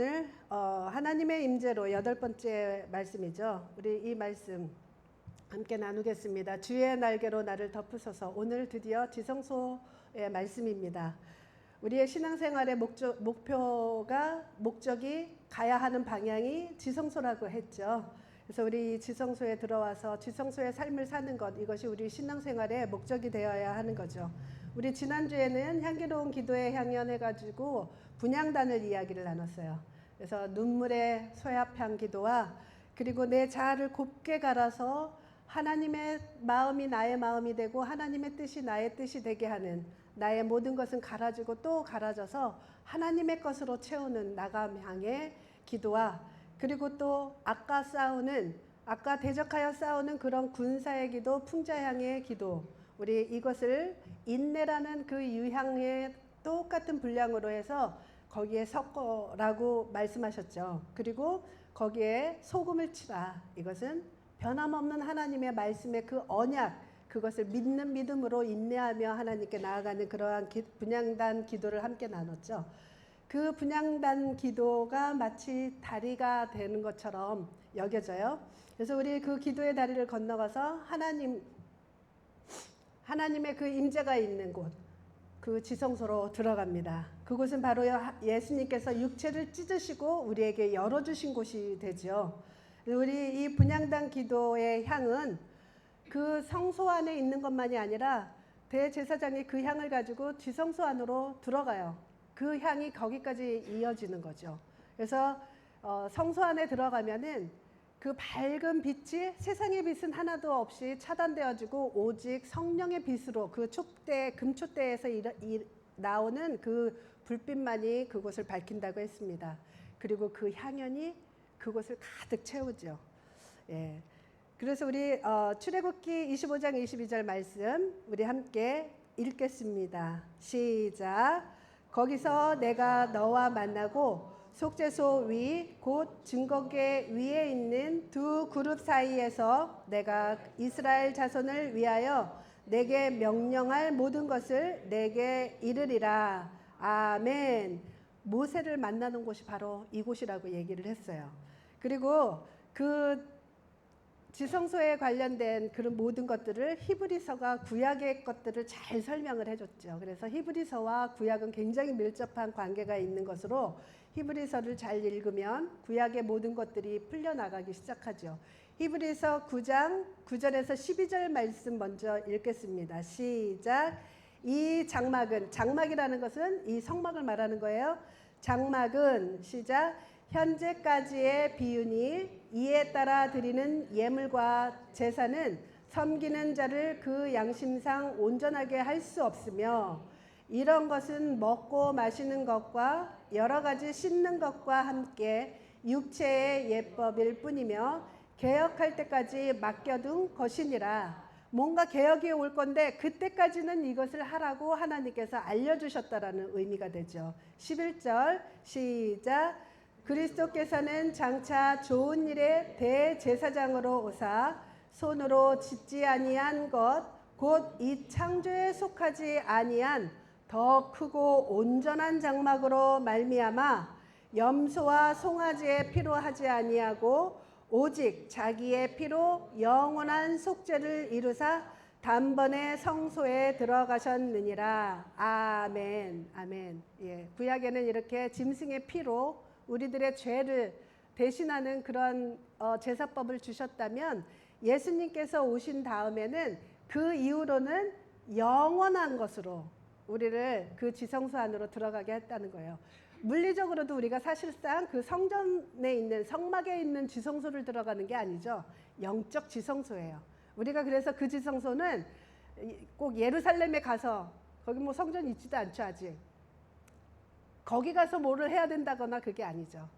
오늘 하나님의 임재로 8번째 말씀이죠. 우리 이 말씀 함께 나누겠습니다. 주의 날개로 나를 덮으소서. 오늘 드디어 지성소의 말씀입니다. 우리의 신앙생활의 목적이 가야 하는 방향이 지성소라고 했죠. 그래서 우리 지성소에 들어와서 지성소의 삶을 사는 것, 이것이 우리 신앙생활의 목적이 되어야 하는 거죠. 우리 지난주에는 향기로운 기도에 향연해가지고 분향단을 이야기를 나눴어요. 그래서 눈물의 소합향 기도와 그리고 내 자아를 곱게 갈아서 하나님의 마음이 나의 마음이 되고 하나님의 뜻이 나의 뜻이 되게 하는, 나의 모든 것은 갈아지고 또 갈아져서 하나님의 것으로 채우는 나감 향의 기도와, 그리고 또 아까 대적하여 싸우는 그런 군사의 기도, 풍자향의 기도, 우리 이것을 인내라는 그 유향의 똑같은 분량으로 해서 거기에 섞어라고 말씀하셨죠. 그리고 거기에 소금을 치라. 이것은 변함없는 하나님의 말씀의 그 언약, 그것을 믿는 믿음으로 인내하며 하나님께 나아가는 그러한 분향단 기도를 함께 나눴죠. 그 분향단 기도가 마치 다리가 되는 것처럼 여겨져요. 그래서 우리 그 기도의 다리를 건너가서 하나님의 그 임재가 있는 곳, 그 지성소로 들어갑니다. 그곳은 바로 예수님께서 육체를 찢으시고 우리에게 열어주신 곳이 되죠. 우리 이 분향단 기도의 향은 그 성소 안에 있는 것만이 아니라 대제사장이 그 향을 가지고 지성소 안으로 들어가요. 그 향이 거기까지 이어지는 거죠. 그래서 성소 안에 들어가면은 그 밝은 빛이, 세상의 빛은 하나도 없이 차단되어지고 오직 성령의 빛으로 그 금촛대에서 나오는 그 불빛만이 그곳을 밝힌다고 했습니다. 그리고 그 향연이 그곳을 가득 채우죠. 예. 그래서 우리 출애굽기 25장 22절 말씀 우리 함께 읽겠습니다. 시작. 거기서 내가 너와 만나고 속죄소 위 곧 증거궤 위에 있는 두 그룹 사이에서 내가 이스라엘 자손을 위하여 내게 명령할 모든 것을 내게 이르리라. 아멘. 모세를 만나는 곳이 바로 이곳이라고 얘기를 했어요. 그리고 그 지성소에 관련된 그런 모든 것들을 히브리서가 구약의 것들을 잘 설명을 해줬죠. 그래서 히브리서와 구약은 굉장히 밀접한 관계가 있는 것으로 히브리서를 잘 읽으면 구약의 모든 것들이 풀려나가기 시작하죠. 히브리서 9장 9절에서 12절 말씀 먼저 읽겠습니다. 시작. 이 장막이라는 것은 이 성막을 말하는 거예요. 장막은 시작. 현재까지의 비유니 이에 따라 드리는 예물과 제사는 섬기는 자를 그 양심상 온전하게 할 수 없으며 이런 것은 먹고 마시는 것과 여러 가지 씻는 것과 함께 육체의 예법일 뿐이며 개혁할 때까지 맡겨둔 것이니라. 뭔가 개혁이 올 건데 그때까지는 이것을 하라고 하나님께서 알려주셨다라는 의미가 되죠. 11절 시작. 그리스도께서는 장차 좋은 일의 대제사장으로 오사 손으로 짓지 아니한 것 곧 이 창조에 속하지 아니한 더 크고 온전한 장막으로 말미암아 염소와 송아지의 피로 하지 아니하고 오직 자기의 피로 영원한 속죄를 이루사 단번에 성소에 들어가셨느니라. 아멘. 아멘. 예, 구약에는 이렇게 짐승의 피로 우리들의 죄를 대신하는 그런 제사법을 주셨다면 예수님께서 오신 다음에는 그 이후로는 영원한 것으로 우리를 그 지성소 안으로 들어가게 했다는 거예요. 물리적으로도 우리가 사실상 그 성전에 있는 성막에 있는 지성소를 들어가는 게 아니죠. 영적 지성소예요. 우리가 그래서 그 지성소는 꼭 예루살렘에 가서 거기 뭐 성전 있지도 않죠 아직. 거기 가서 뭐를 해야 된다거나 그게 아니죠.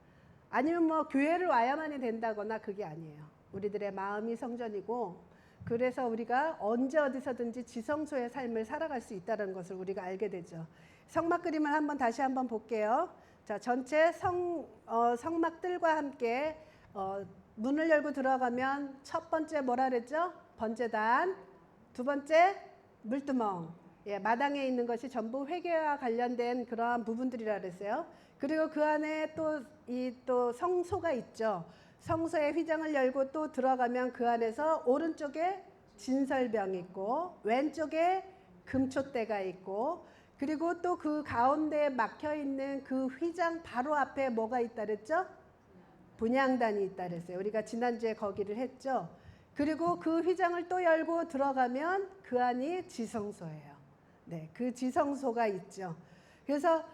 아니면 뭐 교회를 와야만이 된다거나 그게 아니에요. 우리들의 마음이 성전이고 그래서 우리가 언제 어디서든지 지성소의 삶을 살아갈 수 있다는 것을 우리가 알게 되죠. 성막 그림을 다시 한번 볼게요. 자, 전체 성막들과 함께 문을 열고 들어가면 첫 번째 뭐라 그랬죠? 번제단, 두 번째 물두멍. 예, 마당에 있는 것이 전부 회개와 관련된 그러한 부분들이라 그랬어요. 그리고 그 안에 또 성소가 있죠. 성소의 휘장을 열고 또 들어가면 그 안에서 오른쪽에 진설병이 있고 왼쪽에 금촛대가 있고 그리고 또 그 가운데에 막혀 있는 그 휘장 바로 앞에 뭐가 있다 그랬죠? 분향단이 있다 그랬어요. 우리가 지난주에 거기를 했죠. 그리고 그 휘장을 또 열고 들어가면 그 안이 지성소예요. 네, 그 지성소가 있죠. 그래서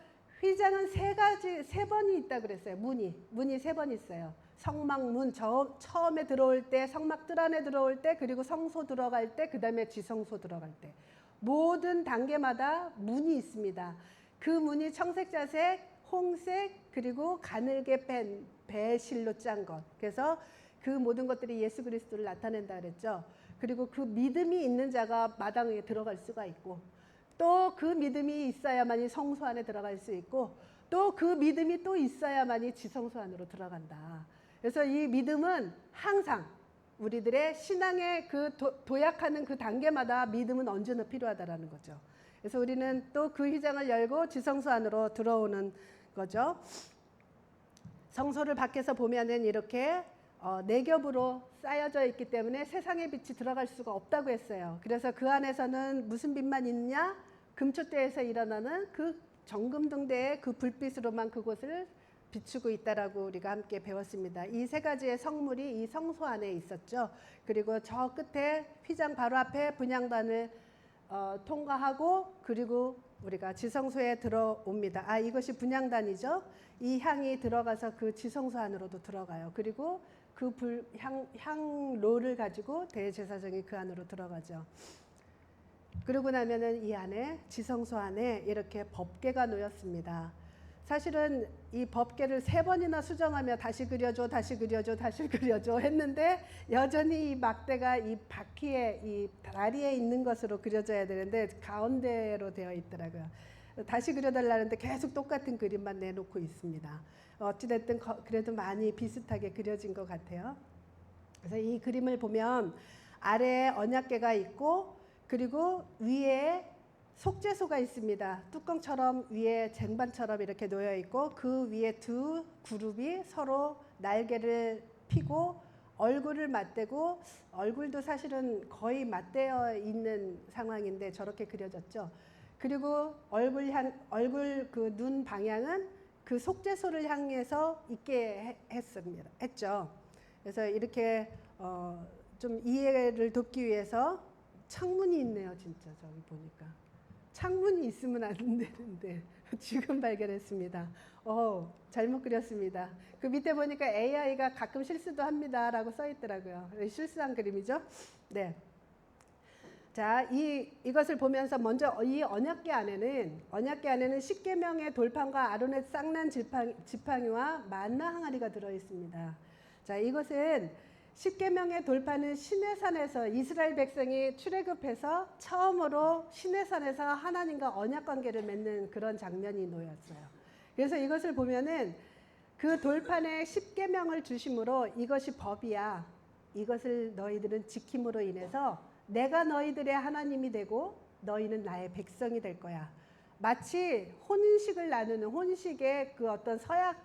휘장은 세 번이 있다 그랬어요. 문이 세 번 있어요. 성막문 처음에 들어올 때, 성막 뜰 안에 들어올 때, 그리고 성소 들어갈 때, 그 다음에 지성소 들어갈 때. 모든 단계마다 문이 있습니다. 그 문이 청색자색, 홍색, 그리고 가늘게 뺀 배실로 짠 것. 그래서 그 모든 것들이 예수 그리스도를 나타낸다 그랬죠. 그리고 그 믿음이 있는 자가 마당에 들어갈 수가 있고 또 그 믿음이 있어야만이 성소 안에 들어갈 수 있고 또 그 믿음이 또 있어야만이 지성소 안으로 들어간다. 그래서 이 믿음은 항상 우리들의 신앙의 그 도약하는 그 단계마다 믿음은 언제나 필요하다라는 거죠. 그래서 우리는 또 그 휘장을 열고 지성소 안으로 들어오는 거죠. 성소를 밖에서 보면은 이렇게 네 겹으로 쌓여져 있기 때문에 세상의 빛이 들어갈 수가 없다고 했어요. 그래서 그 안에서는 무슨 빛만 있냐? 금촛대에서 일어나는 그 정금등대의 그 불빛으로만 그곳을 비추고 있다라고 우리가 함께 배웠습니다. 이 세 가지의 성물이 이 성소 안에 있었죠. 그리고 저 끝에 휘장 바로 앞에 분향단을 통과하고 그리고 우리가 지성소에 들어옵니다. 이것이 분향단이죠. 이 향이 들어가서 그 지성소 안으로도 들어가요. 그리고 그 향로를 가지고 대제사장이 그 안으로 들어가죠. 그러고 나면은 이 안에 지성소 안에 이렇게 법궤가 놓였습니다. 사실은 이 법궤를 3번이나 수정하며 다시 그려줘 했는데 여전히 이 막대가 이 바퀴에 이 다리에 있는 것으로 그려져야 되는데 가운데로 되어 있더라고요. 다시 그려달라는데 계속 똑같은 그림만 내놓고 있습니다. 어찌됐든 그래도 많이 비슷하게 그려진 것 같아요. 그래서 이 그림을 보면 아래에 언약궤가 있고 그리고 위에 속죄소가 있습니다. 뚜껑처럼 위에 쟁반처럼 이렇게 놓여 있고 그 위에 두 그룹이 서로 날개를 피고 얼굴을 맞대고 얼굴도 사실은 거의 맞대어 있는 상황인데 저렇게 그려졌죠. 그리고 얼굴 그 눈 방향은 그 속죄소를 향해서 있게 했죠. 그래서 이렇게 좀 이해를 돕기 위해서 창문이 있네요. 진짜 저기 보니까. 창문이 있으면 안 되는데 지금 발견했습니다. 잘못 그렸습니다. 그 밑에 보니까 AI가 가끔 실수도 합니다라고 써 있더라고요. 실수한 그림이죠. 네. 자, 이것을 보면서 먼저 이 언약궤 안에는 십계명의 돌판과 아론의 쌍난 지팡이와 만나 항아리가 들어 있습니다. 자, 이것은 십계명의 돌판은 시내산에서 이스라엘 백성이 출애굽해서 처음으로 시내산에서 하나님과 언약 관계를 맺는 그런 장면이 놓였어요. 그래서 이것을 보면은 그 돌판에 십계명을 주심으로 이것이 법이야. 이것을 너희들은 지킴으로 인해서 내가 너희들의 하나님이 되고 너희는 나의 백성이 될 거야. 마치 혼인식을 나누는 혼식의 그 어떤 서약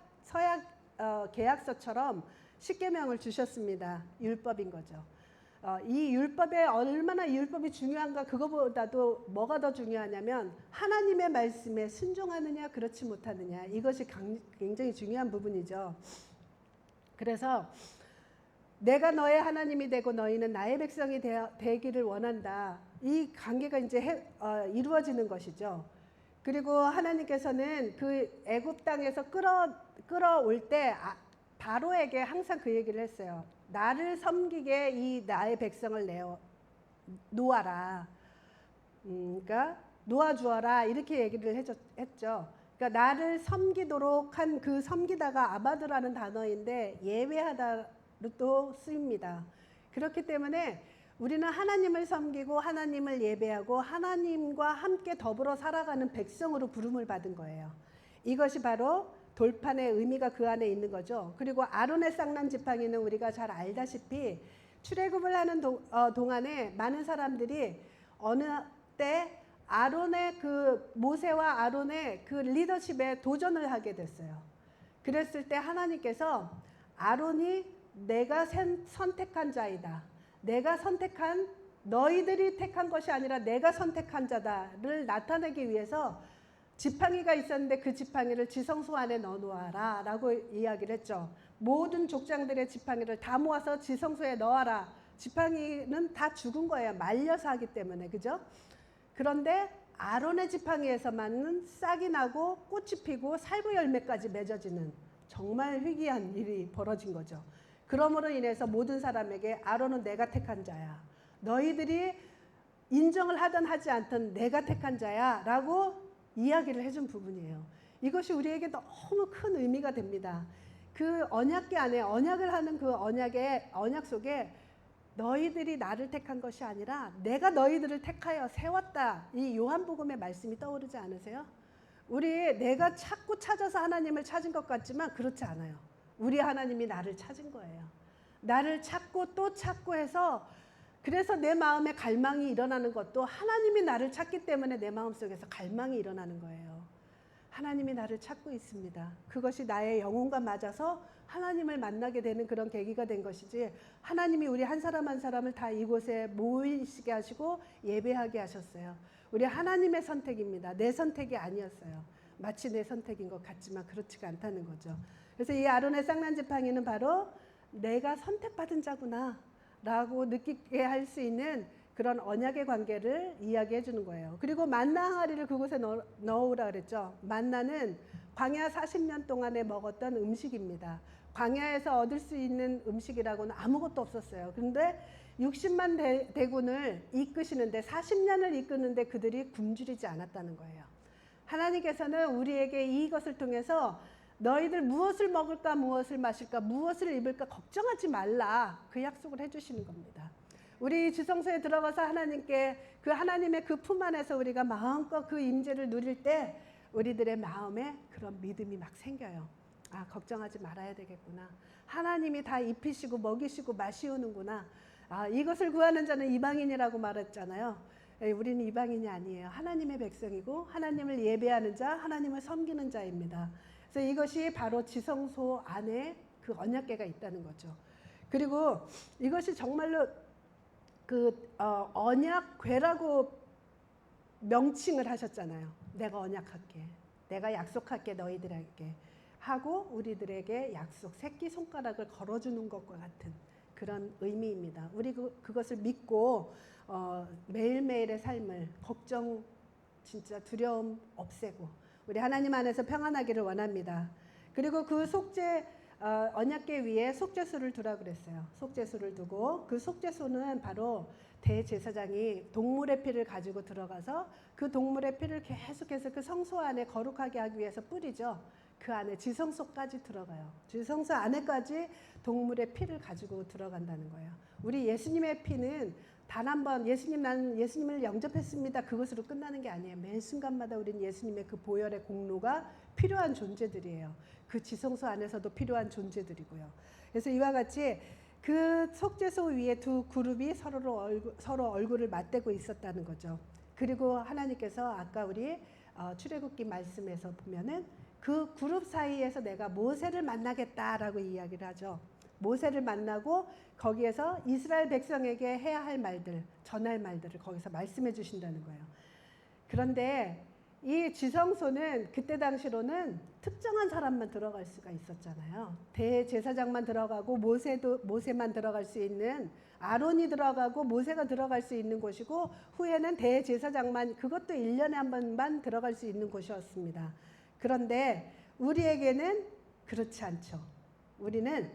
계약서처럼 십계명을 주셨습니다. 율법인 거죠. 이 율법에 얼마나 율법이 중요한가 그거보다도 뭐가 더 중요하냐면 하나님의 말씀에 순종하느냐 그렇지 못하느냐 이것이 굉장히 중요한 부분이죠. 그래서 내가 너의 하나님이 되고 너희는 나의 백성이 되기를 원한다. 이 관계가 이제 이루어지는 것이죠. 그리고 하나님께서는 그 애굽 땅에서 끌어올 때 바로에게 항상 그 얘기를 했어요. 나를 섬기게 이 나의 백성을 놓아라. 그러니까 놓아주어라 이렇게 얘기를 했죠. 그러니까 나를 섬기도록 한 그 섬기다가 아바드라는 단어인데 예배하다도 쓰입니다. 그렇기 때문에 우리는 하나님을 섬기고 하나님을 예배하고 하나님과 함께 더불어 살아가는 백성으로 부름을 받은 거예요. 이것이 바로 돌판의 의미가 그 안에 있는 거죠. 그리고 아론의 쌍난 지팡이는 우리가 잘 알다시피 출애굽을 하는 동안에 많은 사람들이 어느 때 아론의 그 모세와 아론의 그 리더십에 도전을 하게 됐어요. 그랬을 때 하나님께서 아론이 내가 선택한 자이다. 내가 선택한 너희들이 택한 것이 아니라 내가 선택한 자다를 나타내기 위해서 지팡이가 있었는데 그 지팡이를 지성소 안에 넣어놓아라 라고 이야기를 했죠. 모든 족장들의 지팡이를 다 모아서 지성소에 넣어라. 지팡이는 다 죽은 거예요. 말려서 하기 때문에. 그죠? 그런데 아론의 지팡이에서만은 싹이 나고 꽃이 피고 살구 열매까지 맺어지는 정말 희귀한 일이 벌어진 거죠. 그러므로 인해서 모든 사람에게 아론은 내가 택한 자야. 너희들이 인정을 하든 하지 않든 내가 택한 자야 라고 이야기를 해준 부분이에요. 이것이 우리에게 너무 큰 의미가 됩니다. 그 언약궤 안에 언약을 하는 그 언약 속에 너희들이 나를 택한 것이 아니라 내가 너희들을 택하여 세웠다. 이 요한복음의 말씀이 떠오르지 않으세요? 내가 찾고 찾아서 하나님을 찾은 것 같지만 그렇지 않아요. 우리 하나님이 나를 찾은 거예요. 나를 찾고 또 찾고 해서 그래서 내 마음에 갈망이 일어나는 것도 하나님이 나를 찾기 때문에 내 마음속에서 갈망이 일어나는 거예요. 하나님이 나를 찾고 있습니다. 그것이 나의 영혼과 맞아서 하나님을 만나게 되는 그런 계기가 된 것이지 하나님이 우리 한 사람 한 사람을 다 이곳에 모이시게 하시고 예배하게 하셨어요. 우리 하나님의 선택입니다. 내 선택이 아니었어요. 마치 내 선택인 것 같지만 그렇지가 않다는 거죠. 그래서 이 아론의 쌍난지팡이는 바로 내가 선택받은 자구나 라고 느끼게 할 수 있는 그런 언약의 관계를 이야기해 주는 거예요. 그리고 만나 항아리를 그곳에 넣으라 그랬죠. 만나는 광야 40년 동안에 먹었던 음식입니다. 광야에서 얻을 수 있는 음식이라고는 아무것도 없었어요. 그런데 60만 대군을 이끄시는데 40년을 이끄는데 그들이 굶주리지 않았다는 거예요. 하나님께서는 우리에게 이것을 통해서 너희들 무엇을 먹을까 무엇을 마실까 무엇을 입을까 걱정하지 말라 그 약속을 해주시는 겁니다. 우리 지성소에 들어가서 하나님께 그 하나님의 그 품 안에서 우리가 마음껏 그 임재를 누릴 때 우리들의 마음에 그런 믿음이 막 생겨요. 아, 걱정하지 말아야 되겠구나. 하나님이 다 입히시고 먹이시고 마시우는구나. 아, 이것을 구하는 자는 이방인이라고 말했잖아요. 우리는 이방인이 아니에요. 하나님의 백성이고 하나님을 예배하는 자, 하나님을 섬기는 자입니다. 그래서 이것이 바로 지성소 안에 그 언약궤가 있다는 거죠. 그리고 이것이 정말로 언약궤라고 명칭을 하셨잖아요. 내가 언약할게. 내가 약속할게 너희들에게 하고 우리들에게 약속 새끼손가락을 걸어주는 것과 같은 그런 의미입니다. 우리 그것을 믿고 매일매일의 삶을 걱정 진짜 두려움 없애고 우리 하나님 안에서 평안하기를 원합니다. 그리고 그 언약궤 위에 속죄소를 두라 그랬어요. 속죄소를 두고 그 속죄소는 바로 대제사장이 동물의 피를 가지고 들어가서 그 동물의 피를 계속해서 그 성소 안에 거룩하게 하기 위해서 뿌리죠. 그 안에 지성소까지 들어가요. 지성소 안에까지 동물의 피를 가지고 들어간다는 거예요. 우리 예수님의 피는 단 한 번 나는 예수님을 영접했습니다. 그것으로 끝나는 게 아니에요. 매 순간마다 우리는 예수님의 그 보혈의 공로가 필요한 존재들이에요. 그 지성소 안에서도 필요한 존재들이고요. 그래서 이와 같이 그 속죄소 위에 두 그룹이 서로 얼굴을 맞대고 있었다는 거죠. 그리고 하나님께서 아까 우리 출애굽기 말씀에서 보면은 그 그룹 사이에서 내가 모세를 만나겠다라고 이야기를 하죠. 모세를 만나고 거기에서 이스라엘 백성에게 해야 할 말들, 전할 말들을 거기서 말씀해 주신다는 거예요. 그런데 이 지성소는 그때 당시로는 특정한 사람만 들어갈 수가 있었잖아요. 대제사장만 들어가고 모세만 들어갈 수 있는, 아론이 들어가고 모세가 들어갈 수 있는 곳이고, 후에는 대제사장만, 그것도 1년에 한 번만 들어갈 수 있는 곳이었습니다. 그런데 우리에게는 그렇지 않죠. 우리는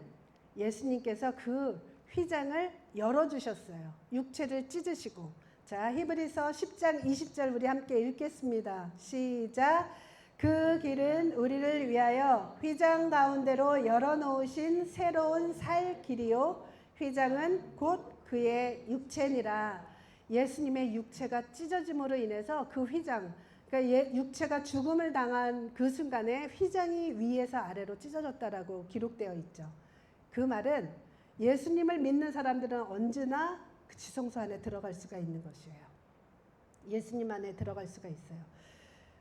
예수님께서 그 휘장을 열어주셨어요. 육체를 찢으시고. 자, 히브리서 10장 20절 우리 함께 읽겠습니다. 시작. 그 길은 우리를 위하여 휘장 가운데로 열어놓으신 새로운 살 길이요. 휘장은 곧 그의 육체니라. 예수님의 육체가 찢어짐으로 인해서 그 휘장, 그러니까 육체가 죽음을 당한 그 순간에 휘장이 위에서 아래로 찢어졌다라고 기록되어 있죠. 그 말은 예수님을 믿는 사람들은 언제나 그 지성소 안에 들어갈 수가 있는 것이에요. 예수님 안에 들어갈 수가 있어요.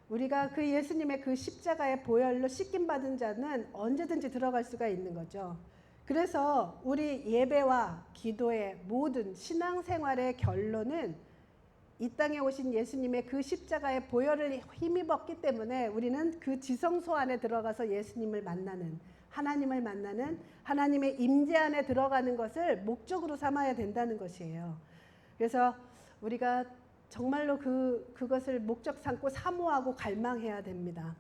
우리가 그 예수님의 그 십자가의 보혈로 씻김 받은 자는 언제든지 들어갈 수가 있는 거죠. 그래서 우리 예배와 기도의 모든 신앙생활의 결론은 이 땅에 오신 예수님의 그 십자가의 보혈을 힘입었기 때문에 우리는 그 지성소 안에 들어가서 예수님을 만나는, 하나님을 만나는, 하나님의 임재 안에 들어가는 것을 목적으로 삼아야 된다는 것이에요. 그래서 우리가 정말로 그것을 목적 삼고 사모하고 갈망해야 됩니다.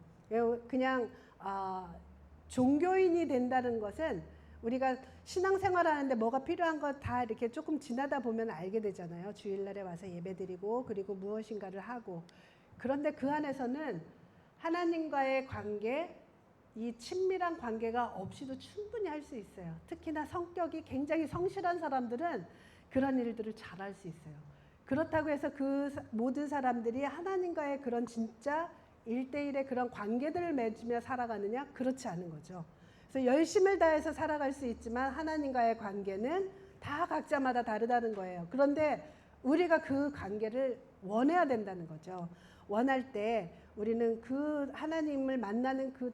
그냥 종교인이 된다는 것은 우리가 신앙생활 하는데 뭐가 필요한 거 다 이렇게 조금 지나다 보면 알게 되잖아요. 주일날에 와서 예배드리고 그리고 무엇인가를 하고. 그런데 그 안에서는 하나님과의 관계, 이 친밀한 관계가 없이도 충분히 할 수 있어요. 특히나 성격이 굉장히 성실한 사람들은 그런 일들을 잘 할 수 있어요. 그렇다고 해서 그 모든 사람들이 하나님과의 그런 진짜 1대1의 그런 관계들을 맺으며 살아가느냐? 그렇지 않은 거죠. 그래서 열심을 다해서 살아갈 수 있지만 하나님과의 관계는 다 각자마다 다르다는 거예요. 그런데 우리가 그 관계를 원해야 된다는 거죠. 원할 때 우리는 그 하나님을 만나는 그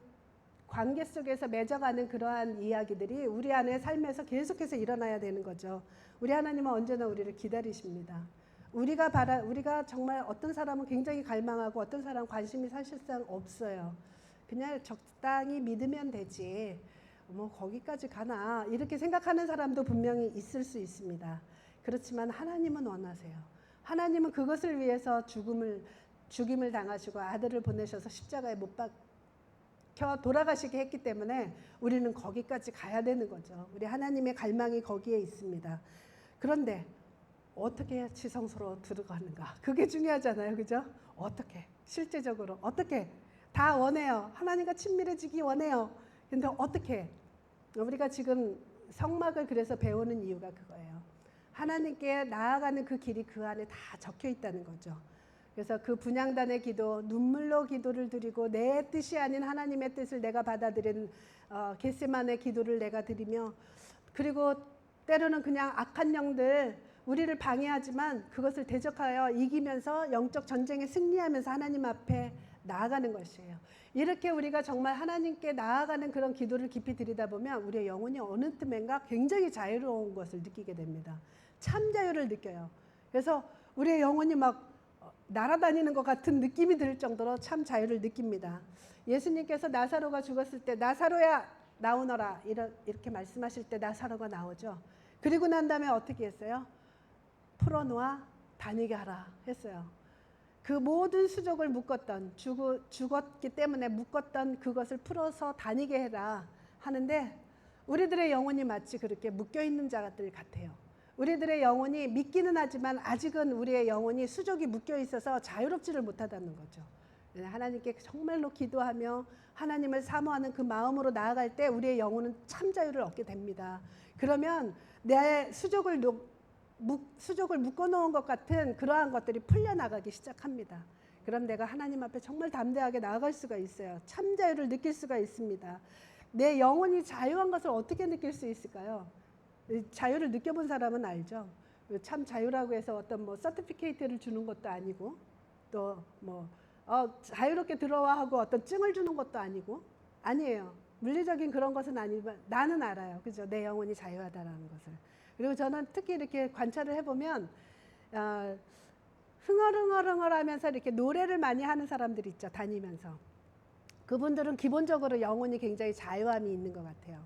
관계 속에서 맺어가는 그러한 이야기들이 우리 안에 삶에서 계속해서 일어나야 되는 거죠. 우리 하나님은 언제나 우리를 기다리십니다. 우리가 정말 어떤 사람은 굉장히 갈망하고 어떤 사람은 관심이 사실상 없어요. 그냥 적당히 믿으면 되지. 뭐 거기까지 가나 이렇게 생각하는 사람도 분명히 있을 수 있습니다. 그렇지만 하나님은 원하세요. 하나님은 그것을 위해서 죽임을 당하시고 아들을 보내셔서 십자가에 못 박혀 돌아가시게 했기 때문에 우리는 거기까지 가야 되는 거죠. 우리 하나님의 갈망이 거기에 있습니다. 그런데 어떻게 지성소로 들어가는가? 그게 중요하잖아요. 그죠? 어떻게? 실제적으로 어떻게? 다 원해요. 하나님과 친밀해지기 원해요. 근데 어떻게? 우리가 지금 성막을 그래서 배우는 이유가 그거예요. 하나님께 나아가는 그 길이 그 안에 다 적혀 있다는 거죠. 그래서 그 분향단의 기도, 눈물로 기도를 드리고 내 뜻이 아닌 하나님의 뜻을 내가 받아들인 겟세마네 기도를 내가 드리며, 그리고 때로는 그냥 악한 영들 우리를 방해하지만 그것을 대적하여 이기면서 영적 전쟁에 승리하면서 하나님 앞에 나아가는 것이에요. 이렇게 우리가 정말 하나님께 나아가는 그런 기도를 깊이 드리다 보면 우리의 영혼이 어느 틈엔가 굉장히 자유로운 것을 느끼게 됩니다. 참 자유를 느껴요. 그래서 우리의 영혼이 막 날아다니는 것 같은 느낌이 들 정도로 참 자유를 느낍니다. 예수님께서 나사로가 죽었을 때 나사로야 나오너라 이렇게 말씀하실 때 나사로가 나오죠. 그리고 난 다음에 어떻게 했어요? 풀어놓아 다니게 하라 했어요. 그 모든 수족을 묶었던, 죽었기 때문에 묶었던 그것을 풀어서 다니게 해라 하는데, 우리들의 영혼이 마치 그렇게 묶여있는 자들 같아요. 우리들의 영혼이 믿기는 하지만 아직은 우리의 영혼이 수족이 묶여 있어서 자유롭지를 못하다는 거죠. 하나님께 정말로 기도하며 하나님을 사모하는 그 마음으로 나아갈 때 우리의 영혼은 참 자유를 얻게 됩니다. 그러면 내 수족을 묶어놓은 것 같은 그러한 것들이 풀려나가기 시작합니다. 그럼 내가 하나님 앞에 정말 담대하게 나아갈 수가 있어요. 참 자유를 느낄 수가 있습니다. 내 영혼이 자유한 것을 어떻게 느낄 수 있을까요? 자유를 느껴본 사람은 알죠. 참 자유라고 해서 어떤 뭐 서티피케이트를 주는 것도 아니고, 또 뭐 자유롭게 들어와 하고 어떤 증을 주는 것도 아니에요. 물리적인 그런 것은 아니지만 나는 알아요. 그죠? 내 영혼이 자유하다라는 것을. 그리고 저는 특히 이렇게 관찰을 해보면 흥얼흥얼하면서 이렇게 노래를 많이 하는 사람들 있죠. 다니면서. 그분들은 기본적으로 영혼이 굉장히 자유함이 있는 것 같아요.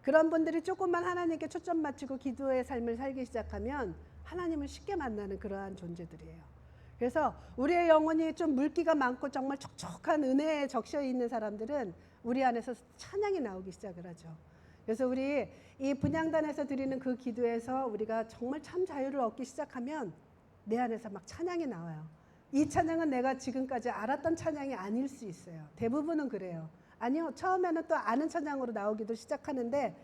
그런 분들이 조금만 하나님께 초점 맞추고 기도의 삶을 살기 시작하면 하나님을 쉽게 만나는 그러한 존재들이에요. 그래서 우리의 영혼이 좀 물기가 많고 정말 촉촉한 은혜에 적셔 있는 사람들은 우리 안에서 찬양이 나오기 시작을 하죠. 그래서 우리 이 분향단에서 드리는 그 기도에서 우리가 정말 참 자유를 얻기 시작하면 내 안에서 막 찬양이 나와요. 이 찬양은 내가 지금까지 알았던 찬양이 아닐 수 있어요. 대부분은 그래요. 아니요, 처음에는 또 아는 찬양으로 나오기도 시작하는데,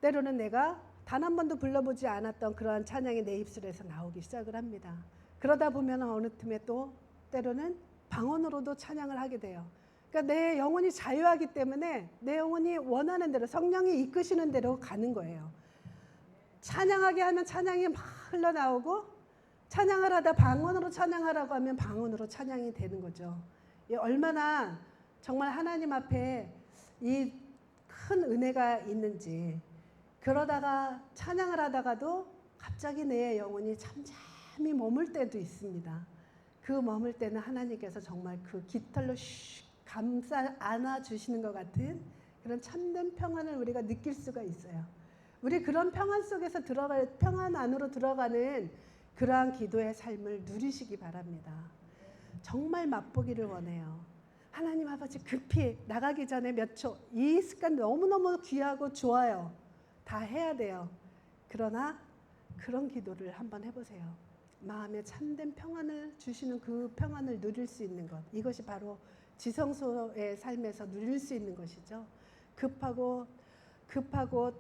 때로는 내가 단 한 번도 불러보지 않았던 그러한 찬양이 내 입술에서 나오기 시작을 합니다. 그러다 보면 어느 틈에 또 때로는 방언으로도 찬양을 하게 돼요. 그러니까 내 영혼이 자유하기 때문에 내 영혼이 원하는 대로, 성령이 이끄시는 대로 가는 거예요. 찬양하게 하면 찬양이 막 흘러나오고, 찬양을 하다 방언으로 찬양하라고 하면 방언으로 찬양이 되는 거죠. 얼마나 정말 하나님 앞에 이 큰 은혜가 있는지. 그러다가 찬양을 하다가도 갑자기 내 영혼이 잠잠히 머물 때도 있습니다. 그 머물 때는 하나님께서 정말 그 깃털로 감싸 안아주시는 것 같은 그런 참된 평안을 우리가 느낄 수가 있어요. 우리 그런 평안 속에서 평안 안으로 들어가는 그러한 기도의 삶을 누리시기 바랍니다. 정말 맛보기를 원해요. 하나님 아버지 급히 나가기 전에 몇 초, 이 습관 너무너무 귀하고 좋아요. 다 해야 돼요. 그러나 그런 기도를 한번 해보세요. 마음에 참된 평안을 주시는 그 평안을 누릴 수 있는 것. 이것이 바로 지성소의 삶에서 누릴 수 있는 것이죠. 급하고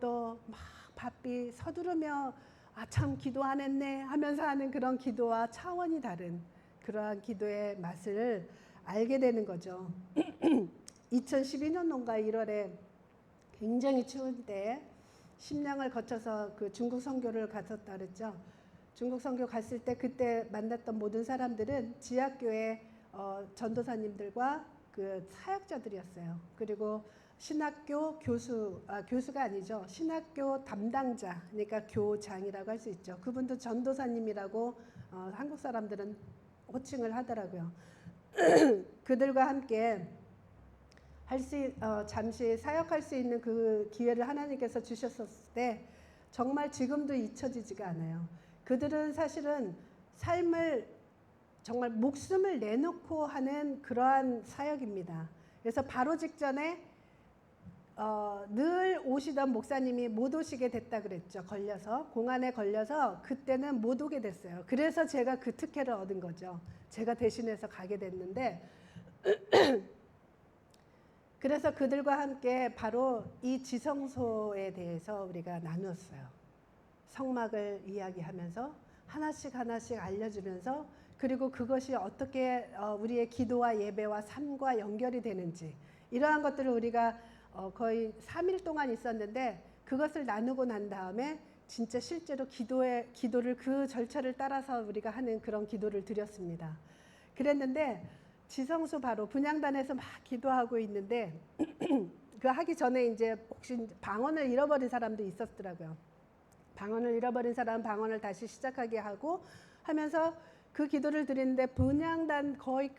또 막 바삐 서두르며 참 기도 안 했네 하면서 하는 그런 기도와 차원이 다른 그러한 기도의 맛을 알게 되는 거죠. 2012년 농가 1월에 굉장히 추운 때 심령을 거쳐서 그 중국 선교를 갔었다 그랬죠. 중국 선교 갔을 때 그때 만났던 모든 사람들은 지하교회 전도사님들과 그 사역자들이었어요. 그리고 신학교 교수가 아니죠. 신학교 담당자, 그러니까 교장이라고 할 수 있죠. 그분도 전도사님이라고 한국 사람들은 호칭을 하더라고요. 그들과 함께 잠시 사역할 수 있는 그 기회를 하나님께서 주셨을 때 정말 지금도 잊혀지지가 않아요. 그들은 사실은 삶을 정말 목숨을 내놓고 하는 그러한 사역입니다. 그래서 바로 직전에 늘 오시던 목사님이 못 오시게 됐다 그랬죠. 공안에 걸려서 그때는 못 오게 됐어요. 그래서 제가 그 특혜를 얻은 거죠. 제가 대신해서 가게 됐는데 그래서 그들과 함께 바로 이 지성소에 대해서 우리가 나누었어요. 성막을 이야기하면서 하나씩 알려주면서 그리고 그것이 어떻게 우리의 기도와 예배와 삶과 연결이 되는지 이러한 것들을 우리가 거의 3일 동안 있었는데 그것을 나누고 난 다음에 진짜 실제로 기도를 그 절차를 따라서 우리가 하는 그런 기도를 드렸습니다. 그랬는데 지성소 바로 분향단에서 막 기도하고 있는데 그 하기 전에 이제 혹시 방언을 잃어버린 사람도 있었더라고요. 방언을 잃어버린 사람은 방언을 다시 시작하게 하고 하면서 그 기도를 드리는데 분향단 거의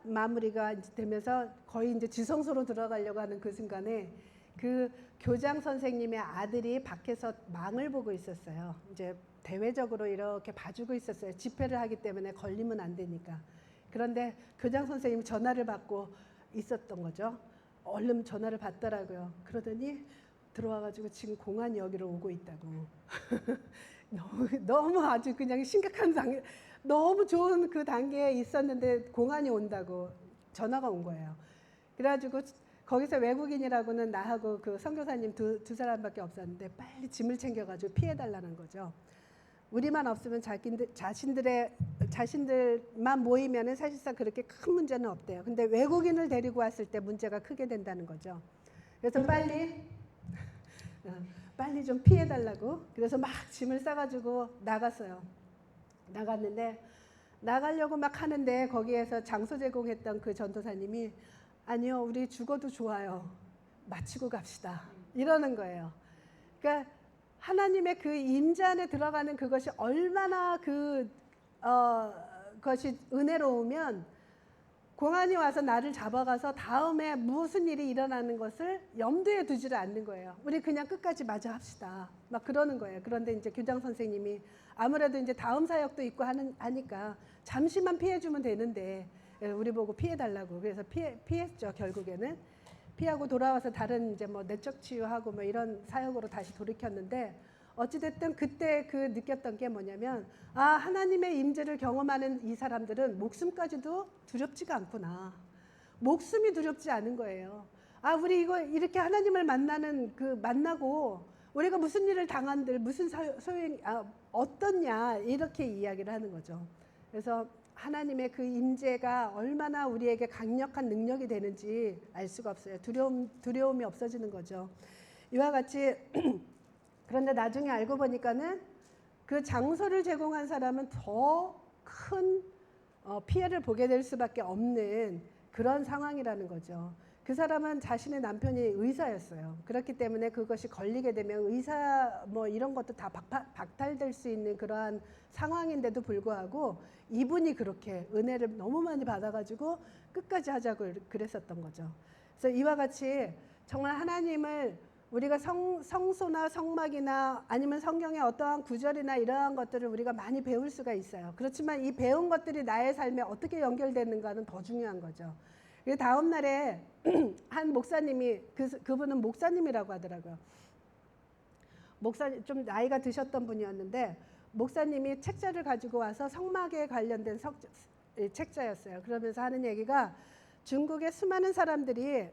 마무리가 되면서 거의 이제 지성소로 들어가려고 하는 그 순간에 그 교장 선생님의 아들이 밖에서 망을 보고 있었어요. 이제 대외적으로 이렇게 봐주고 있었어요. 집회를 하기 때문에 걸리면 안 되니까. 그런데 교장 선생님이 전화를 받고 있었던 거죠. 얼른 전화를 받더라고요. 그러더니 들어와가지고 지금 공안이 여기로 오고 있다고. 너무 아주 그냥 심각한 단계, 너무 좋은 그 단계에 있었는데 공안이 온다고 전화가 온 거예요. 그래가지고 거기서 외국인이라고는 나하고 그 선교사님 두 사람밖에 없었는데 빨리 짐을 챙겨가지고 피해달라는 거죠. 우리만 없으면 자신들만 모이면은 사실상 그렇게 큰 문제는 없대요. 근데 외국인을 데리고 왔을 때 문제가 크게 된다는 거죠. 그래서 빨리 좀 피해달라고. 그래서 막 짐을 싸가지고 나갔어요. 나갔는데 나가려고 막 하는데 거기에서 장소 제공했던 그 전도사님이 아니요, 우리 죽어도 좋아요. 마치고 갑시다. 이러는 거예요. 그러니까 하나님의 그 임재 안에 들어가는 그것이 얼마나 그것이 은혜로우면 공안이 와서 나를 잡아가서 다음에 무슨 일이 일어나는 것을 염두에 두지를 않는 거예요. 우리 그냥 끝까지 마저 합시다. 막 그러는 거예요. 그런데 이제 교장 선생님이 아무래도 이제 다음 사역도 있고 하니까 잠시만 피해주면 되는데 우리 보고 피해달라고. 그래서 피했죠. 결국에는 피하고 돌아와서 다른 이제 뭐 내적 치유하고 뭐 이런 사역으로 다시 돌이켰는데 어찌됐든 그때 그 느꼈던 게 뭐냐면 하나님의 임재를 경험하는 이 사람들은 목숨까지도 두렵지가 않구나. 목숨이 두렵지 않은 거예요. 우리 이거 이렇게 하나님을 만나고 우리가 무슨 일을 당한들 무슨 어떻냐 이렇게 이야기를 하는 거죠. 그래서 하나님의 그 임재가 얼마나 우리에게 강력한 능력이 되는지 알 수가 없어요. 두려움이 없어지는 거죠. 이와 같이 그런데 나중에 알고 보니까는 그 장소를 제공한 사람은 더 큰 피해를 보게 될 수밖에 없는 그런 상황이라는 거죠. 그 사람은 자신의 남편이 의사였어요. 그렇기 때문에 그것이 걸리게 되면 의사 뭐 이런 것도 다 박탈될 수 있는 그러한 상황인데도 불구하고 이분이 그렇게 은혜를 너무 많이 받아가지고 끝까지 하자고 그랬었던 거죠. 그래서 이와 같이 정말 하나님을 우리가 성소나 성막이나 아니면 성경의 어떠한 구절이나 이러한 것들을 우리가 많이 배울 수가 있어요. 그렇지만 이 배운 것들이 나의 삶에 어떻게 연결되는가는 더 중요한 거죠. 다음 날에 한 목사님이 그분은 목사님이라고 하더라고요. 목사님 좀 나이가 드셨던 분이었는데 목사님이 책자를 가지고 와서 성막에 관련된 책자였어요. 그러면서 하는 얘기가 중국의 수많은 사람들이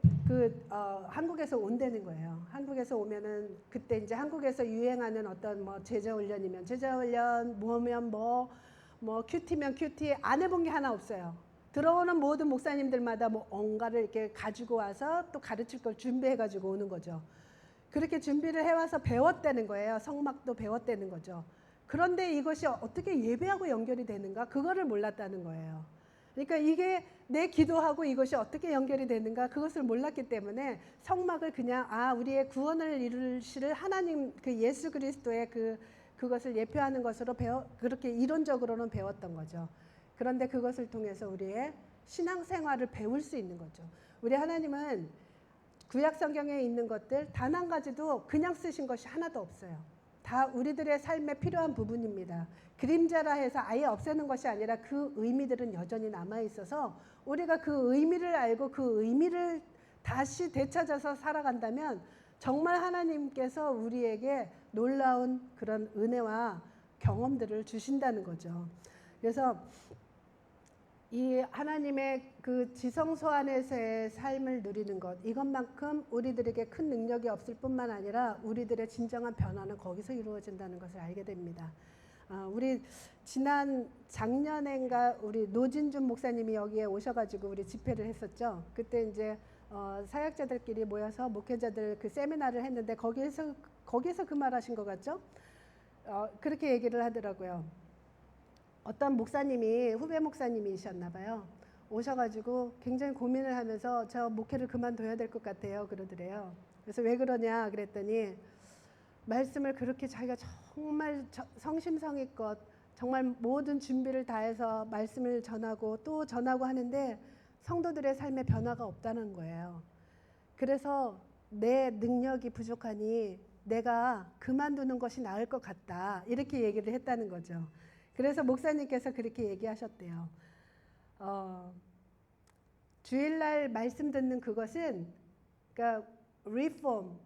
한국에서 온다는 거예요. 한국에서 오면은 그때 이제 한국에서 유행하는 어떤 뭐 제자훈련이면 제자훈련, 뭐면 뭐 큐티면 큐티 안 해본 게 하나 없어요. 들어오는 모든 목사님들마다 뭐 뭔가를 이렇게 가지고 와서 또 가르칠 걸 준비해 가지고 오는 거죠. 그렇게 준비를 해와서 배웠다는 거예요. 성막도 배웠다는 거죠. 그런데 이것이 어떻게 예배하고 연결이 되는가? 그거를 몰랐다는 거예요. 그러니까 이게 내 기도하고 이것이 어떻게 연결이 되는가? 그것을 몰랐기 때문에 성막을 그냥 우리의 구원을 이루실 하나님 그 예수 그리스도의 그것을 예표하는 것으로 그렇게 이론적으로는 배웠던 거죠. 그런데 그것을 통해서 우리의 신앙생활을 배울 수 있는 거죠. 우리 하나님은 구약 성경에 있는 것들 단 한 가지도 그냥 쓰신 것이 하나도 없어요. 다 우리들의 삶에 필요한 부분입니다. 그림자라 해서 아예 없애는 것이 아니라 그 의미들은 여전히 남아 있어서 우리가 그 의미를 알고 그 의미를 다시 되찾아서 살아간다면 정말 하나님께서 우리에게 놀라운 그런 은혜와 경험들을 주신다는 거죠. 그래서 이 하나님의 그 지성소 안에서의 삶을 누리는 것, 이것만큼 우리들에게 큰 능력이 없을 뿐만 아니라 우리들의 진정한 변화는 거기서 이루어진다는 것을 알게 됩니다. 우리 지난 작년엔가 우리 노진준 목사님이 여기에 오셔가지고 우리 집회를 했었죠. 그때 이제 사역자들끼리 모여서 목회자들 그 세미나를 했는데 거기에서 그 말하신 것 같죠? 그렇게 얘기를 하더라고요. 어떤 목사님이 후배 목사님이셨나 봐요. 오셔가지고 굉장히 고민을 하면서 저 목회를 그만둬야 될 것 같아요 그러더래요. 그래서 왜 그러냐 그랬더니 말씀을 그렇게 자기가 정말 성심성의껏 정말 모든 준비를 다해서 말씀을 전하고 또 전하고 하는데 성도들의 삶에 변화가 없다는 거예요. 그래서 내 능력이 부족하니 내가 그만두는 것이 나을 것 같다 이렇게 얘기를 했다는 거죠. 그래서 목사님께서 그렇게 얘기하셨대요. 주일날 말씀 듣는 그것은 그러니까 리폼,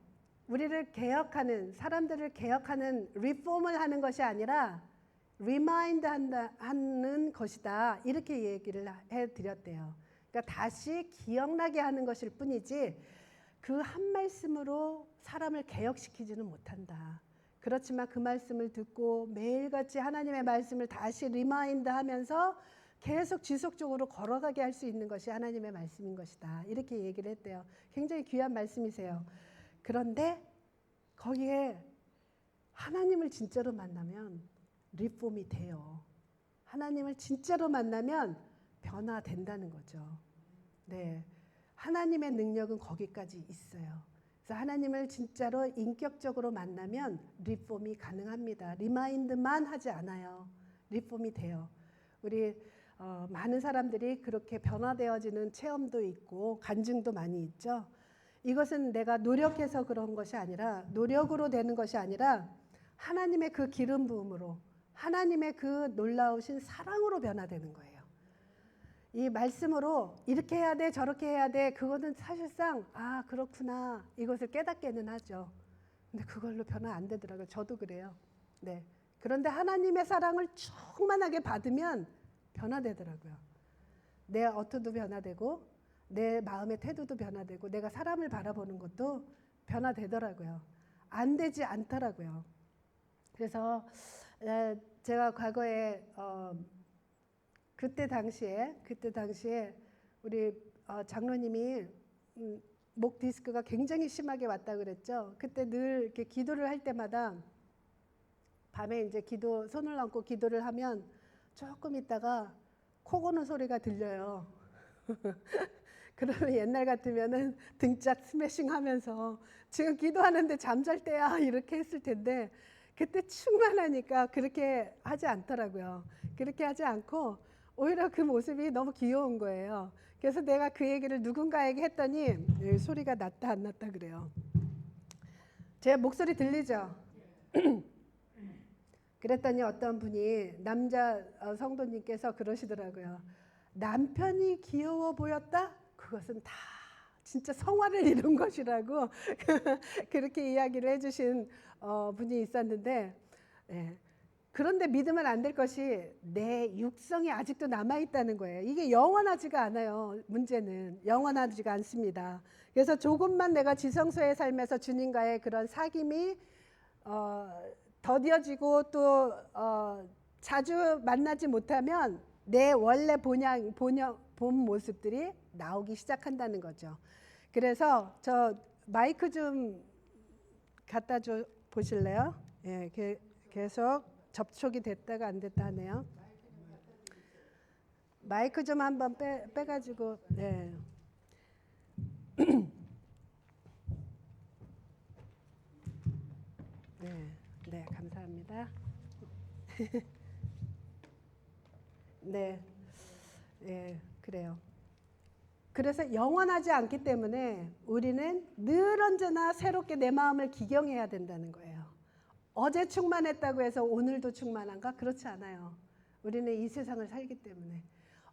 우리를 개혁하는 사람들을 개혁하는 리폼을 하는 것이 아니라 리마인드 하는 것이다 이렇게 얘기를 해드렸대요. 그러니까 다시 기억나게 하는 것일 뿐이지 그 한 말씀으로 사람을 개혁시키지는 못한다. 그렇지만 그 말씀을 듣고 매일같이 하나님의 말씀을 다시 리마인드 하면서 계속 지속적으로 걸어가게 할 수 있는 것이 하나님의 말씀인 것이다. 이렇게 얘기를 했대요. 굉장히 귀한 말씀이세요. 그런데 거기에 하나님을 진짜로 만나면 리폼이 돼요. 하나님을 진짜로 만나면 변화된다는 거죠. 네, 하나님의 능력은 거기까지 있어요. 그래서 하나님을 진짜로 인격적으로 만나면 리폼이 가능합니다. 리마인드만 하지 않아요. 리폼이 돼요. 우리 많은 사람들이 그렇게 변화되어지는 체험도 있고 간증도 많이 있죠. 이것은 내가 노력해서 그런 것이 아니라 노력으로 되는 것이 아니라 하나님의 그 기름 부음으로 하나님의 그 놀라우신 사랑으로 변화되는 거예요. 이 말씀으로 이렇게 해야 돼 저렇게 해야 돼 그거는 사실상 그렇구나 이것을 깨닫게는 하죠. 근데 그걸로 변화 안 되더라고요. 저도 그래요. 네. 그런데 하나님의 사랑을 충만하게 받으면 변화되더라고요. 내 어투도 변화되고 내 마음의 태도도 변화되고 내가 사람을 바라보는 것도 변화되더라고요. 안 되지 않더라고요. 그래서 제가 과거에 그때 당시에 우리 장로님이 목 디스크가 굉장히 심하게 왔다 그랬죠. 그때 늘 이렇게 기도를 할 때마다 밤에 이제 손을 얹고 기도를 하면 조금 있다가 코 고는 소리가 들려요. 그러면 옛날 같으면은 등짝 스매싱 하면서 지금 기도하는데 잠잘 때야 이렇게 했을 텐데, 그때 충만하니까 그렇게 하지 않더라고요. 그렇게 하지 않고 오히려 그 모습이 너무 귀여운 거예요. 그래서 내가 그 얘기를 누군가에게 했더니 소리가 났다 안 났다 그래요. 제 목소리 들리죠? 그랬더니 어떤 분이 남자 성도님께서 그러시더라고요. 남편이 귀여워 보였다? 그것은 다 진짜 성화를 이룬 것이라고 그렇게 이야기를 해주신 분이 있었는데, 예. 그런데 믿으면 안 될 것이 내 육성이 아직도 남아있다는 거예요. 이게 영원하지가 않아요. 문제는 영원하지가 않습니다. 그래서 조금만 내가 지성소의 삶에서 주님과의 그런 사귐이 더뎌지고 또 자주 만나지 못하면 내 원래 본 모습들이 나오기 시작한다는 거죠. 그래서 저 마이크 좀 갖다 줘 보실래요? 예, 계속 접촉이 됐다가 안 됐다 하네요. 마이크 좀 한번 빼가지고. 네. 네, 네, 감사합니다. 네, 네, 그래요. 그래서 영원하지 않기 때문에 우리는 늘 언제나 새롭게 내 마음을 기경해야 된다는 거예요. 어제 충만했다고 해서 오늘도 충만한가? 그렇지 않아요. 우리는 이 세상을 살기 때문에.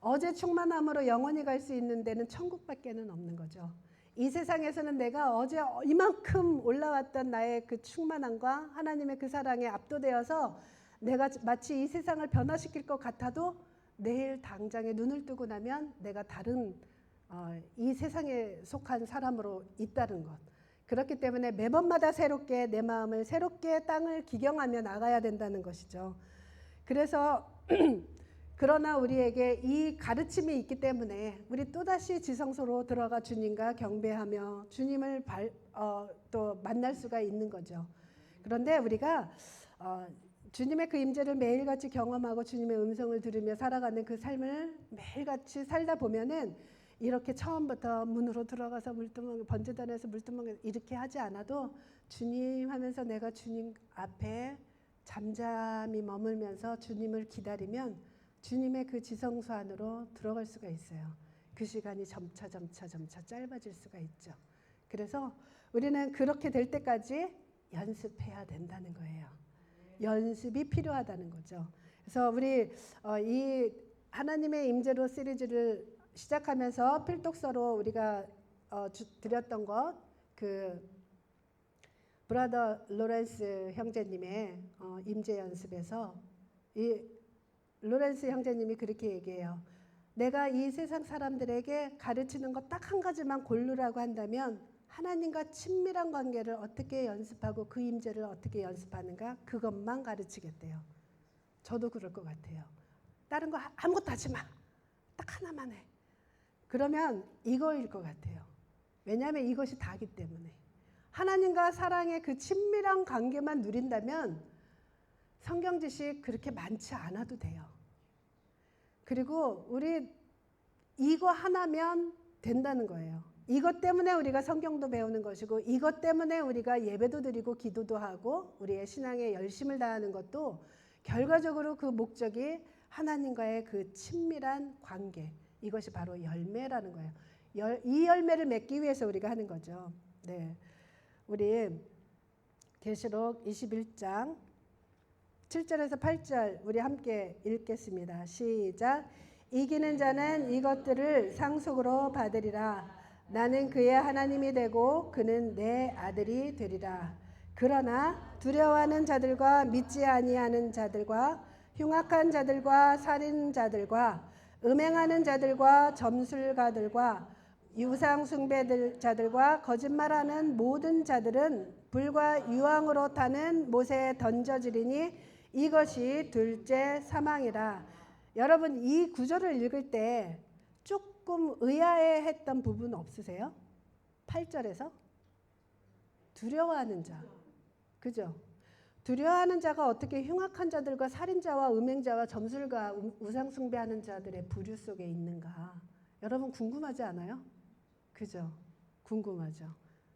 어제 충만함으로 영원히 갈 수 있는 데는 천국밖에는 없는 거죠. 이 세상에서는 내가 어제 이만큼 올라왔던 나의 그 충만함과 하나님의 그 사랑에 압도되어서 내가 마치 이 세상을 변화시킬 것 같아도 내일 당장에 눈을 뜨고 나면 내가 다른 이 세상에 속한 사람으로 있다는 것. 그렇기 때문에 매번마다 새롭게 내 마음을 새롭게 땅을 기경하며 나가야 된다는 것이죠. 그래서 그러나 우리에게 이 가르침이 있기 때문에 우리 또다시 지성소로 들어가 주님과 경배하며 주님을 또 만날 수가 있는 거죠. 그런데 우리가 주님의 그 임재를 매일같이 경험하고 주님의 음성을 들으며 살아가는 그 삶을 매일같이 살다 보면은 이렇게 처음부터 문으로 들어가서 물두멍 번제단에서 물두멍 이렇게 하지 않아도 주님 하면서 내가 주님 앞에 잠잠히 머물면서 주님을 기다리면 주님의 그 지성소 안으로 들어갈 수가 있어요. 그 시간이 점차 짧아질 수가 있죠. 그래서 우리는 그렇게 될 때까지 연습해야 된다는 거예요. 연습이 필요하다는 거죠. 그래서 우리 이 하나님의 임재로 시리즈를 시작하면서 필독서로 우리가 드렸던 것, 그 브라더 로렌스 형제님의 임재 연습에서 이 로렌스 형제님이 그렇게 얘기해요. 내가 이 세상 사람들에게 가르치는 것 딱 한 가지만 고르라고 한다면 하나님과 친밀한 관계를 어떻게 연습하고 그 임재를 어떻게 연습하는가 그것만 가르치겠대요. 저도 그럴 것 같아요. 다른 거 아무것도 하지 마. 딱 하나만 해. 그러면 이거일 것 같아요. 왜냐하면 이것이 다기 때문에. 하나님과 사랑의 그 친밀한 관계만 누린다면 성경 지식 그렇게 많지 않아도 돼요. 그리고 우리 이거 하나면 된다는 거예요. 이것 때문에 우리가 성경도 배우는 것이고 이것 때문에 우리가 예배도 드리고 기도도 하고 우리의 신앙에 열심을 다하는 것도 결과적으로 그 목적이 하나님과의 그 친밀한 관계, 이것이 바로 열매라는 거예요. 이 열매를 맺기 위해서 우리가 하는 거죠. 네, 우리 계시록 21장 7절에서 8절 우리 함께 읽겠습니다. 시작. 이기는 자는 이것들을 상속으로 받으리라. 나는 그의 하나님이 되고 그는 내 아들이 되리라. 그러나 두려워하는 자들과 믿지 아니하는 자들과 흉악한 자들과 살인자들과 음행하는 자들과 점술가들과 유상 숭배자들과 거짓말하는 모든 자들은 불과 유황으로 타는 못에 던져지리니 이것이 둘째 사망이라. 여러분 이 구절을 읽을 때 조금 의아해했던 부분 없으세요? 8절에서 두려워하는 자, 그죠? 두려워하는 자가 어떻게 흉악한 자들과 살인자와 음행자와 점술가 우상 숭배하는 자들의 부류 속에 있는가? 여러분 궁금하지 않아요? 그죠? 궁금하죠.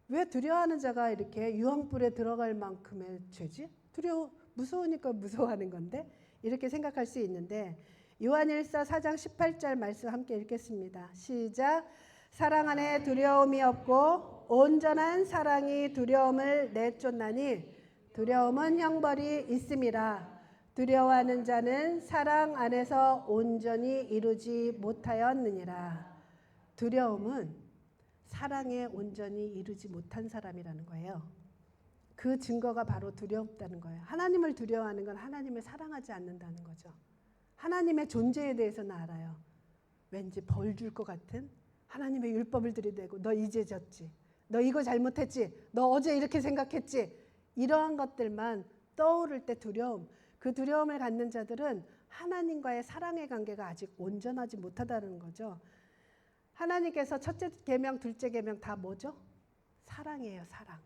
왜 두려워하는 자가 이렇게 유황불에 들어갈 만큼의 죄지? 무서우니까 무서워하는 건데 이렇게 생각할 수 있는데 요한일서 4장 18절 말씀 함께 읽겠습니다. 시작. 사랑 안에 두려움이 없고 온전한 사랑이 두려움을 내쫓나니 두려움은 형벌이 있음이라. 두려워하는 자는 사랑 안에서 온전히 이루지 못하였느니라. 두려움은 사랑에 온전히 이루지 못한 사람이라는 거예요. 그 증거가 바로 두렵다는 거예요. 하나님을 두려워하는 건 하나님을 사랑하지 않는다는 거죠. 하나님의 존재에 대해서는 알아요. 왠지 벌 줄 것 같은 하나님의 율법을 들이대고 너 이제 졌지. 너 이거 잘못했지. 너 어제 이렇게 생각했지. 이러한 것들만 떠오를 때 두려움. 그 두려움을 갖는 자들은 하나님과의 사랑의 관계가 아직 온전하지 못하다는 거죠. 하나님께서 첫째 계명, 둘째 계명 다 뭐죠? 사랑이에요, 사랑.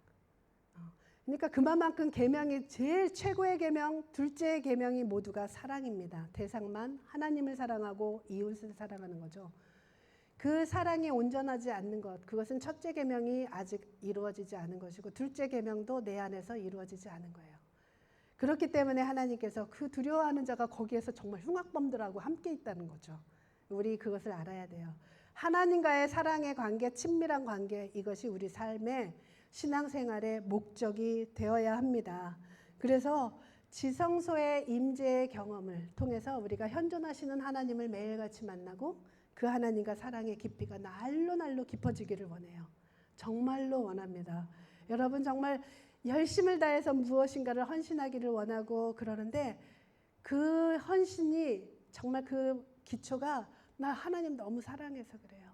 그러니까 그만큼 계명이 제일 최고의 계명, 둘째 계명이 모두가 사랑입니다. 대상만 하나님을 사랑하고 이웃을 사랑하는 거죠. 그 사랑이 온전하지 않는 것, 그것은 첫째 계명이 아직 이루어지지 않은 것이고 둘째 계명도 내 안에서 이루어지지 않은 거예요. 그렇기 때문에 하나님께서 그 두려워하는 자가 거기에서 정말 흉악범들하고 함께 있다는 거죠. 우리 그것을 알아야 돼요. 하나님과의 사랑의 관계, 친밀한 관계, 이것이 우리 삶의 신앙생활의 목적이 되어야 합니다. 그래서 지성소의 임재의 경험을 통해서 우리가 현존하시는 하나님을 매일같이 만나고 그 하나님과 사랑의 깊이가 날로 깊어지기를 원해요. 정말로 원합니다. 여러분 정말 열심을 다해서 무엇인가를 헌신하기를 원하고 그러는데 그 헌신이 정말 그 기초가 나 하나님 너무 사랑해서 그래요.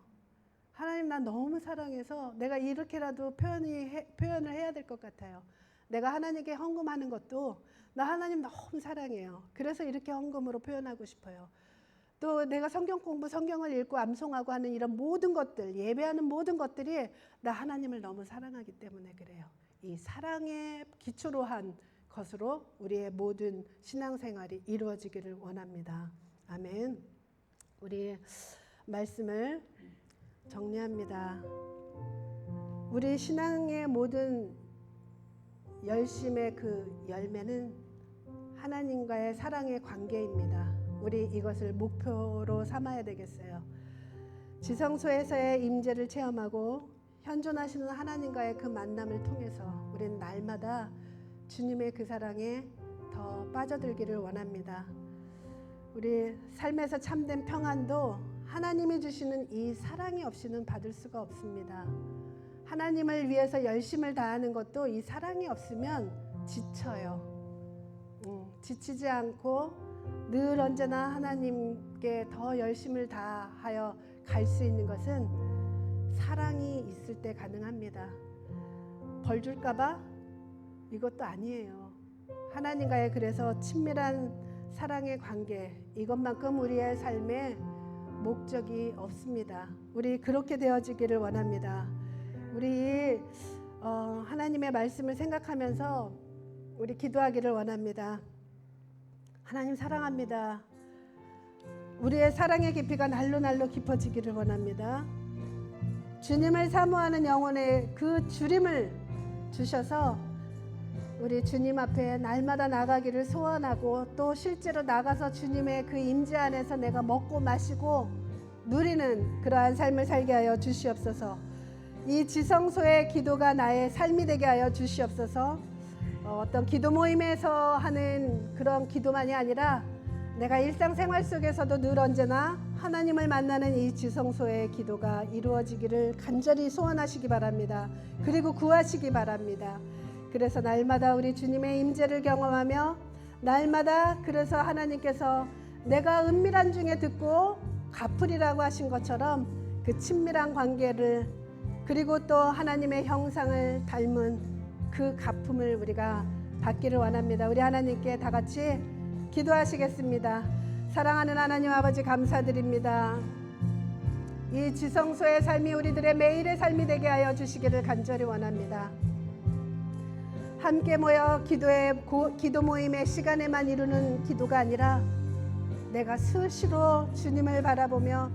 하나님 나 너무 사랑해서 내가 이렇게라도 표현을 해야 될 것 같아요. 내가 하나님께 헌금하는 것도 나 하나님 너무 사랑해요. 그래서 이렇게 헌금으로 표현하고 싶어요. 또 내가 성경 공부, 성경을 읽고 암송하고 하는 이런 모든 것들, 예배하는 모든 것들이 나 하나님을 너무 사랑하기 때문에 그래요. 이 사랑의 기초로 한 것으로 우리의 모든 신앙생활이 이루어지기를 원합니다. 아멘. 우리 말씀을 정리합니다. 우리 신앙의 모든 열심의 그 열매는 하나님과의 사랑의 관계입니다. 우리 이것을 목표로 삼아야 되겠어요. 지성소에서의 임재를 체험하고 현존하시는 하나님과의 그 만남을 통해서 우리는 날마다 주님의 그 사랑에 더 빠져들기를 원합니다. 우리 삶에서 참된 평안도 하나님이 주시는 이 사랑이 없이는 받을 수가 없습니다. 하나님을 위해서 열심을 다하는 것도 이 사랑이 없으면 지쳐요. 지치지 않고 늘 언제나 하나님께 더 열심을 다하여 갈 수 있는 것은 사랑이 있을 때 가능합니다. 벌 줄까봐? 이것도 아니에요. 하나님과의 그래서 친밀한 사랑의 관계, 이것만큼 우리의 삶에 목적이 없습니다. 우리 그렇게 되어지기를 원합니다. 우리 하나님의 말씀을 생각하면서 우리 기도하기를 원합니다. 하나님 사랑합니다. 우리의 사랑의 깊이가 날로 깊어지기를 원합니다. 주님을 사모하는 영혼의 그 주림을 주셔서 우리 주님 앞에 날마다 나가기를 소원하고 또 실제로 나가서 주님의 그 임재 안에서 내가 먹고 마시고 누리는 그러한 삶을 살게 하여 주시옵소서. 이 지성소의 기도가 나의 삶이 되게 하여 주시옵소서. 어떤 기도 모임에서 하는 그런 기도만이 아니라 내가 일상생활 속에서도 늘 언제나 하나님을 만나는 이 지성소의 기도가 이루어지기를 간절히 소원하시기 바랍니다. 그리고 구하시기 바랍니다. 그래서 날마다 우리 주님의 임재를 경험하며 날마다 그래서 하나님께서 내가 은밀한 중에 듣고 갚으리라고 하신 것처럼 그 친밀한 관계를 그리고 또 하나님의 형상을 닮은 그 갚음을 우리가 받기를 원합니다. 우리 하나님께 다 같이 기도하시겠습니다. 사랑하는 하나님 아버지 감사드립니다. 이 지성소의 삶이 우리들의 매일의 삶이 되게 하여 주시기를 간절히 원합니다. 함께 모여 기도 모임의 시간에만 이루는 기도가 아니라 내가 스스로 주님을 바라보며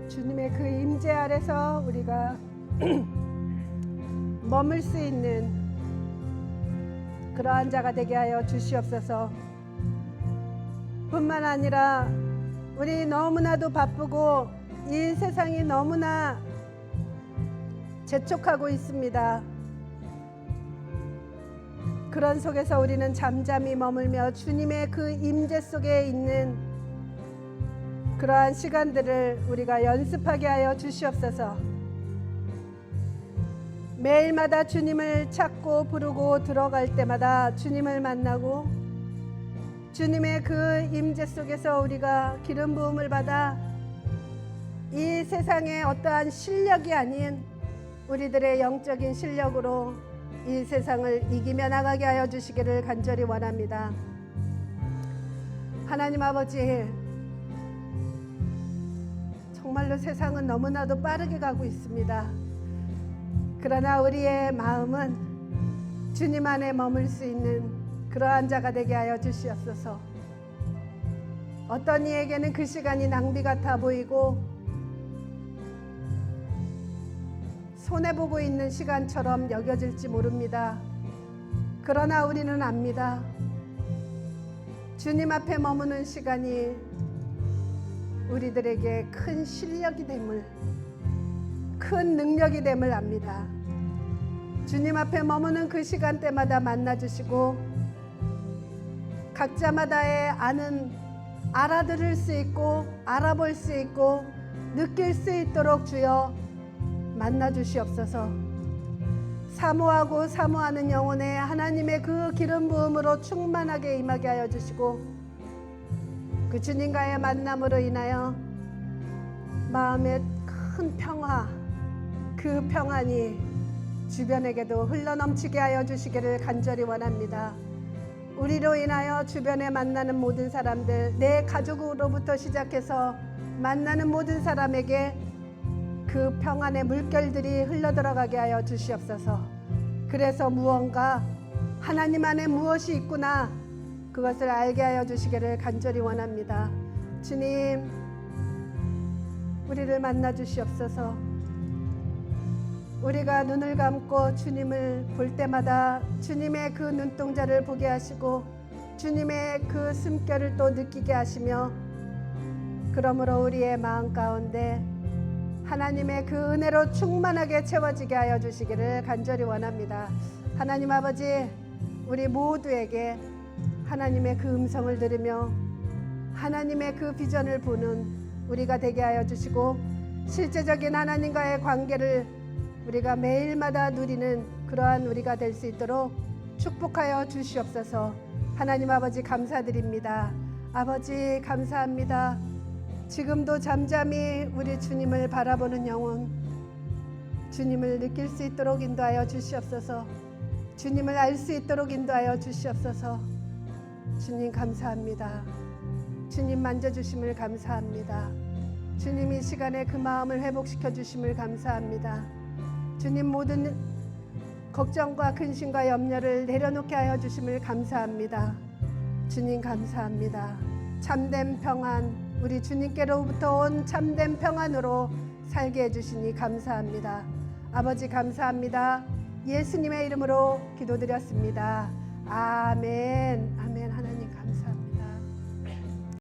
주님의 그 임재 아래서 우리가 머물 수 있는 그러한 자가 되게 하여 주시옵소서. 뿐만 아니라 우리 너무나도 바쁘고 이 세상이 너무나 재촉하고 있습니다. 그런 속에서 우리는 잠잠히 머물며 주님의 그 임재 속에 있는 그러한 시간들을 우리가 연습하게 하여 주시옵소서. 매일마다 주님을 찾고 부르고 들어갈 때마다 주님을 만나고 주님의 그 임재 속에서 우리가 기름 부음을 받아 이 세상의 어떠한 실력이 아닌 우리들의 영적인 실력으로 이 세상을 이기며 나가게 하여 주시기를 간절히 원합니다. 하나님 아버지, 정말로 세상은 너무나도 빠르게 가고 있습니다. 그러나 우리의 마음은 주님 안에 머물 수 있는 그러한 자가 되게 하여 주시옵소서. 어떤 이에게는 그 시간이 낭비 같아 보이고 손해보고 있는 시간처럼 여겨질지 모릅니다. 그러나 우리는 압니다. 주님 앞에 머무는 시간이 우리들에게 큰 실력이 됨을, 큰 능력이 됨을 압니다. 주님 앞에 머무는 그 시간대마다 만나주시고 각자마다의 알아들을 수 있고 알아볼 수 있고 느낄 수 있도록 주여 만나주시옵소서. 사모하고 사모하는 영혼에 하나님의 그 기름 부음으로 충만하게 임하게 하여 주시고 그 주님과의 만남으로 인하여 마음의 큰 평화, 그 평안이 주변에게도 흘러넘치게 하여 주시기를 간절히 원합니다. 우리로 인하여 주변에 만나는 모든 사람들, 내 가족으로부터 시작해서 만나는 모든 사람에게 그 평안의 물결들이 흘러들어가게 하여 주시옵소서. 그래서 무언가 하나님 안에 무엇이 있구나, 그것을 알게 하여 주시기를 간절히 원합니다. 주님, 우리를 만나 주시옵소서. 우리가 눈을 감고 주님을 볼 때마다 주님의 그 눈동자를 보게 하시고 주님의 그 숨결을 또 느끼게 하시며, 그러므로 우리의 마음 가운데 하나님의 그 은혜로 충만하게 채워지게 하여 주시기를 간절히 원합니다. 하나님 아버지, 우리 모두에게 하나님의 그 음성을 들으며 하나님의 그 비전을 보는 우리가 되게 하여 주시고, 실제적인 하나님과의 관계를 우리가 매일마다 누리는 그러한 우리가 될 수 있도록 축복하여 주시옵소서. 하나님 아버지 감사드립니다. 아버지 감사합니다. 지금도 잠잠히 우리 주님을 바라보는 영혼, 주님을 느낄 수 있도록 인도하여 주시옵소서. 주님을 알 수 있도록 인도하여 주시옵소서. 주님 감사합니다. 주님 만져주심을 감사합니다. 주님 이 시간에 그 마음을 회복시켜 주심을 감사합니다. 주님 모든 걱정과 근심과 염려를 내려놓게 하여 주심을 감사합니다. 주님 감사합니다. 참된 평안, 우리 주님께로부터 온 참된 평안으로 살게 해주시니 감사합니다. 아버지 감사합니다. 예수님의 이름으로 기도드렸습니다. 아멘. 아멘. 하나님 감사합니다.